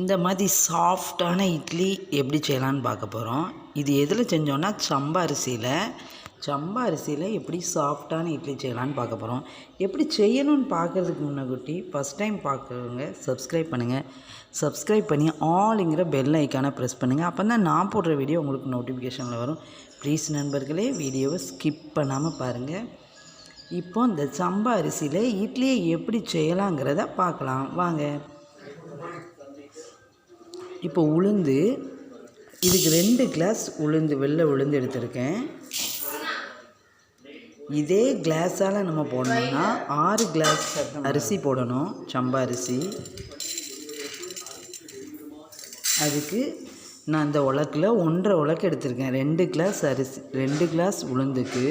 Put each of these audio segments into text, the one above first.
இந்த மாதிரி சாஃப்டான இட்லி எப்படி செய்யலான்னு பார்க்க போகிறோம். இது எதில் செஞ்சோன்னா சம்பா அரிசியில் எப்படி சாஃப்டான இட்லி செய்யலான்னு பார்க்க போகிறோம். எப்படி செய்யணும்னு பார்க்குறதுக்கு முன்னகுட்டி ஃபஸ்ட் டைம் பார்க்குறவங்க சப்ஸ்கிரைப் பண்ணுங்கள். சப்ஸ்கிரைப் பண்ணி ஆல்ங்கிற பெல் ஐக்கானை ப்ரெஸ் பண்ணுங்கள். அப்போ தான் நான் போடுற வீடியோ உங்களுக்கு நோட்டிஃபிகேஷனில் வரும். ப்ளீஸ் நண்பர்களே, வீடியோவை ஸ்கிப் பண்ணாமல் பாருங்கள். இப்போ இந்த சம்பா அரிசியில் இட்லியை எப்படி செய்யலாங்கிறத பார்க்கலாம் வாங்க. இப்போ உளுந்து, இதுக்கு 2 கிளாஸ் உளுந்து, வெள்ளை உளுந்து எடுத்திருக்கேன். இதே கிளாஸால் நம்ம போடணும்னா 6 கிளாஸ் அரிசி போடணும், சம்பா அரிசி. அதுக்கு நான் இந்த உலக்கில் 1.5 உலக்கு எடுத்திருக்கேன். 2 கிளாஸ் அரிசி, 2 கிளாஸ் உளுந்துக்கு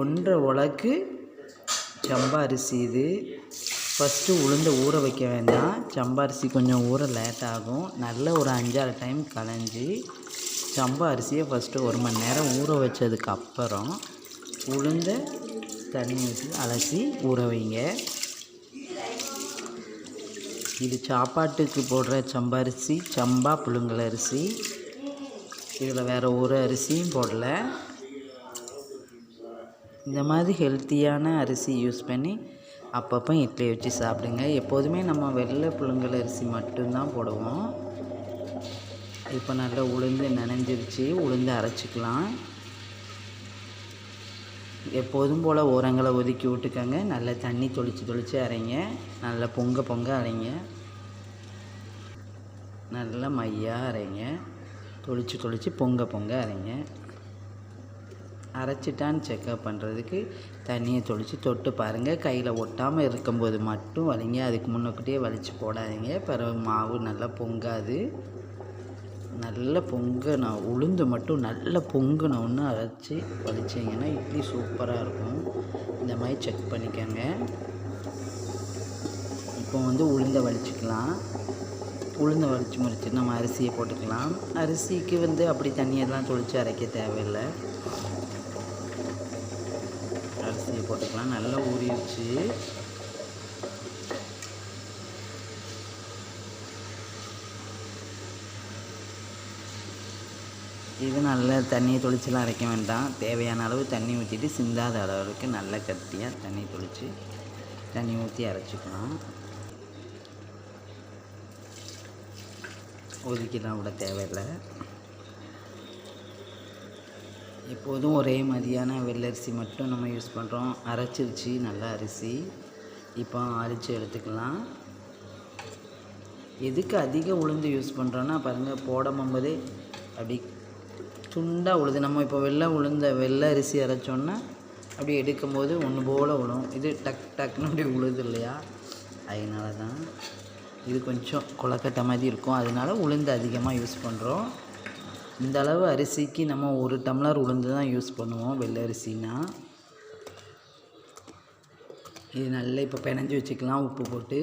1.5 உலக்கு சம்பா அரிசி. இது ஃபஸ்ட்டு உளுந்தை ஊற வைக்க வேண்டாம். சம்பா அரிசி கொஞ்சம் ஊற லேட் ஆகும். நல்ல ஒரு 5-6 டைம் களைஞ்சி சம்பா அரிசியை ஃபஸ்ட்டு 1 மணி நேரம் ஊற வச்சதுக்கப்புறம் உளுந்தை தண்ணி ஊற்றி அலசி ஊற வைங்க. இது சாப்பாட்டுக்கு போடுற சம்பா அரிசி, சம்பா புழுங்கல் அரிசி. இதில் வேறு ஒரு அரிசியும் போடலை. இந்த மாதிரி ஹெல்த்தியான அரிசி யூஸ் பண்ணி அப்பப்போ இட்லி வச்சு சாப்பிடுங்க. எப்போதுமே நம்ம வெள்ளை புழுங்கல் அரிசி மட்டும்தான் போடுவோம். இப்போ நல்லா உளுந்து நனைஞ்சிருச்சு. உளுந்து அரைச்சிக்கலாம். எப்போதும் போல் ஓரங்களை ஒதுக்கி விட்டுக்கங்க. நல்லா தண்ணி தொளிச்சு அரைங்க. நல்லா பொங்க அரைங்க. நல்லா மையாக அரைங்க. தொளிச்சு பொங்க அரைங்க. அரைச்சிட்டான்னு செக்கப் பண்ணுறதுக்கு தண்ணியை தொட்டு பாருங்கள். கையில் ஒட்டாமல் இருக்கும்போது மட்டும் வலிங்க. அதுக்கு முன்னக்கூட்டியே வலித்து போடாதீங்க. பிறகு மாவு நல்லா பொங்காது. நல்லா பொங்கணும். உளுந்து மட்டும் நல்லா பொங்கினோன்னு அரைச்சி வலிச்சிங்கன்னா இட்லி சூப்பராக இருக்கும். இந்த மாதிரி செக் பண்ணிக்கோங்க. இப்போ உளுந்தை வலிச்சிக்கலாம். உளுந்தை வலித்து முடிச்சுட்டு நம்ம அரிசியை போட்டுக்கலாம். அரிசிக்கு அப்படி தண்ணியெல்லாம் தொளித்து அரைக்க தேவையில்லை. அரிசியை போட்டுக்கலாம். நல்லா ஊறிடுச்சு. இது நல்லா தண்ணியை தொளிச்சுலாம் அரைக்க வேண்டாம். தேவையான அளவு தண்ணி ஊற்றிட்டு சிந்தாத அளவுக்கு நல்லா கட்டியாக தண்ணி ஊற்றி அரைச்சிக்கலாம். ஒதுக்கிலாம் விட தேவையில்லை. எப்போதும் ஒரே மாதிரியான வெள்ளரிசி மட்டும் நம்ம யூஸ் பண்ணுறோம். அரைச்சிருச்சு நல்லா அரிசி. இப்போ அரைச்சி எடுத்துக்கலாம். எதுக்கு அதிக உளுந்து யூஸ் பண்ணுறோன்னா பாருங்கள், போடும்போதே அப்படி துண்டாக உழுது. நம்ம இப்போ வெள்ளை அரிசி அரைச்சோன்னா அப்படி எடுக்கும்போது ஒன்று போல் விழும். இது டக்குன்னு அப்படி உழுது இல்லையா, அதனால தான் இது கொஞ்சம் கொலக்கட்டை மாதிரி இருக்கும். அதனால உளுந்து அதிகமாக யூஸ் பண்ணுறோம். இந்த அளவு அரிசிக்கு நம்ம 1 டம்ளர் உளுந்து தான் யூஸ் பண்ணுவோம் வெள்ளை அரிசினா. இது நல்லா இப்போ பிணைஞ்சி வச்சுக்கலாம் உப்பு போட்டு.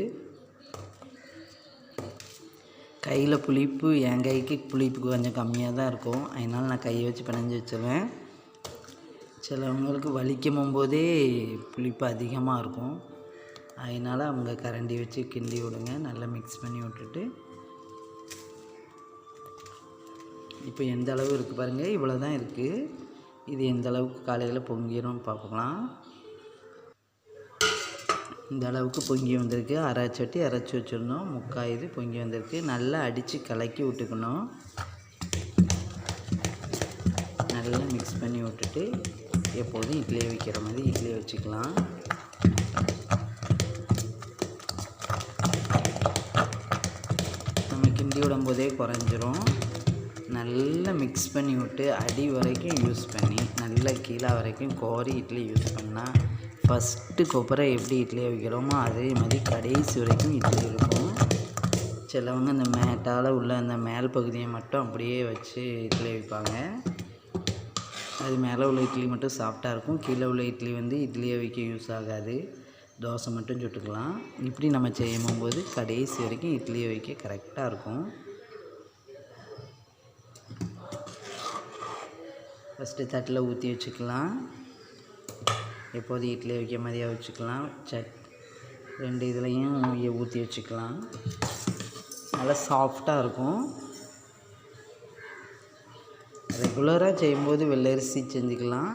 கையில் புளிப்பு, என் கைக்கு புளிப்பு கொஞ்சம் கம்மியாக தான் இருக்கும். அதனால் நான் கையை வச்சு பிணைஞ்சி வச்சுருவேன். சிலவங்களுக்கு வலிக்கும் போதே புளிப்பு அதிகமாக இருக்கும். அதனால் அவங்க கரண்டி வச்சு கிண்டி விடுங்க. நல்லா மிக்ஸ் பண்ணி விட்டுட்டு இப்போ எந்த அளவு இருக்குது பாருங்கள், இவ்வளோ தான் இருக்குது. இது எந்த அளவுக்கு காலையில் பொங்கிடும் பார்க்கலாம். இந்த அளவுக்கு பொங்கி வந்திருக்கு. அரை சட்டி அரைச்சி வச்சிடணும். முக்கால் இது பொங்கி வந்திருக்கு. நல்லா அடித்து கலக்கி விட்டுக்கணும். நல்லா மிக்ஸ் பண்ணி விட்டுட்டு எப்போதும் இட்லியை வைக்கிற மாதிரி இட்லியை வச்சுக்கலாம். நம்ம கிண்டி விடும்போதே குறைஞ்சிரும். நல்லா மிக்ஸ் பண்ணி விட்டு அடி வரைக்கும் யூஸ் பண்ணி நல்லா கீழே வரைக்கும் கோரி இட்லி யூஸ் பண்ணால் ஃபஸ்ட்டு கொப்பரை எப்படி இட்லியை வைக்கிறோமோ அதே மாதிரி கடைசி வரைக்கும் இட்லி இருக்கும். சிலவங்க இந்த மேட்டால் உள்ள அந்த மேல் பகுதியை மட்டும் அப்படியே வச்சு இட்லி வைப்பாங்க. அது மேலே உள்ள இட்லி மட்டும் சாஃப்டாக இருக்கும். கீழே உள்ள இட்லி இட்லியை வைக்க யூஸ் ஆகாது. தோசை மட்டும் சுட்டுக்கலாம். இப்படி நம்ம செய்யும்போது கடைசி வரைக்கும் இட்லியை வைக்க கரெக்டாக இருக்கும். ஃபஸ்ட்டு தட்டில் ஊற்றி வச்சுக்கலாம். எப்போது இட்லி வைக்க மாதிரியாக வச்சுக்கலாம். 2 இதுலேயும் ஊற்றி வச்சுக்கலாம். நல்லா சாஃப்டாக இருக்கும். ரெகுலராக செய்யும்போது வெள்ளரிசி செஞ்சுக்கலாம்.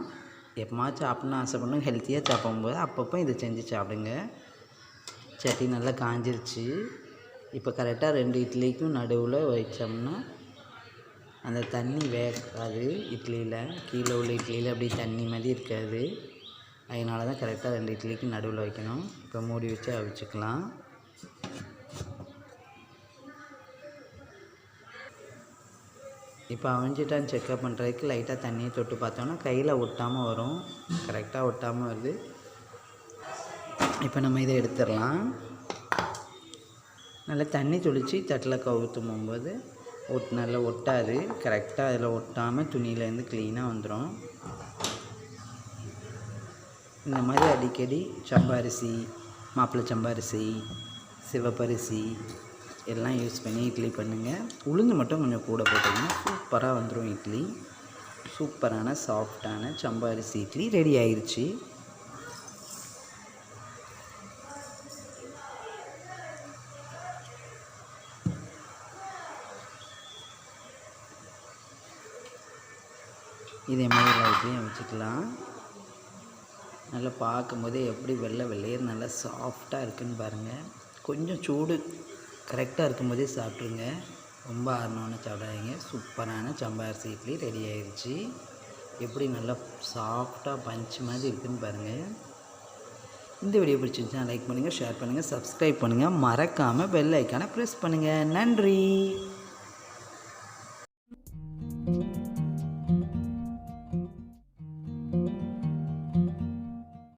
எப்போமாச்சும் சாப்பிட்ணுன்னு ஆசைப்படணும் ஹெல்த்தியாக சாப்பிடும்போது அப்பப்போ இதை செஞ்சு சாப்பிடுங்க. சட்டி நல்லா காஞ்சிருச்சு. இப்போ கரெக்டாக 2 இட்லிக்கும் நடுவில் வச்சோம்னா அந்த தண்ணி வேகாது. இட்லியில் கீழே உள்ள இட்லியில் அப்படியே தண்ணி மாதிரி இருக்காது. அதனால தான் கரெக்டாக 2 இட்லிக்கு நடுவில் வைக்கணும். இப்போ மூடி வச்சு அவிச்சிக்கலாம். இப்போ அவிஞ்சிட்டான்னு செக்அப் பண்ணுறதுக்கு லைட்டாக தண்ணியை தொட்டு பார்த்தோன்னா கையில் ஒட்டாமல் வரும். கரெக்டாக ஒட்டாமல் வருது. இப்போ நம்ம இதை எடுத்துடலாம். நல்லா தண்ணி தொளித்து தட்டில் கவுத்தும் போகும்போது நல்லா ஒட்டாது. கரெக்டாக அதில் ஒட்டாமல் துணியிலேருந்து க்ளீனாக வந்துடும். இந்த மாதிரி அடிக்கடி சம்பரிசி, மாப்பிள்ளை சம்பரிசி, சிவப்பரிசி எல்லாம் யூஸ் பண்ணி இட்லி பண்ணுங்கள். உளுந்து மட்டும் கொஞ்சம் கூட போட்டிங்கன்னா சூப்பராக வந்துடும் இட்லி. சூப்பரான சாஃப்டான சம்பரிசி இட்லி ரெடி ஆயிடுச்சு. இதே மாதிரி எல்லா இட்லியும் வச்சுக்கலாம். நல்லா பார்க்கும்போதே எப்படி வெள்ளையர் நல்லா சாஃப்டாக இருக்குதுன்னு பாருங்கள். கொஞ்சம் சூடு கரெக்டாக இருக்கும்போதே சாப்பிட்ருங்க. ரொம்ப ஆறணுன்னு சாப்பிடாதீங்க. சூப்பரான சம்பரிசி இட்லி ரெடி ஆயிடுச்சு. எப்படி நல்லா சாஃப்டாக பஞ்ச் மாதிரி இருக்குதுன்னு பாருங்கள். இந்த வீடியோ பிடிச்சிருந்துச்சுன்னா லைக் பண்ணுங்கள், ஷேர் பண்ணுங்கள், சப்ஸ்கிரைப் பண்ணுங்கள். மறக்காமல் பெல் ஐக்கானை ப்ரெஸ் பண்ணுங்கள். நன்றி.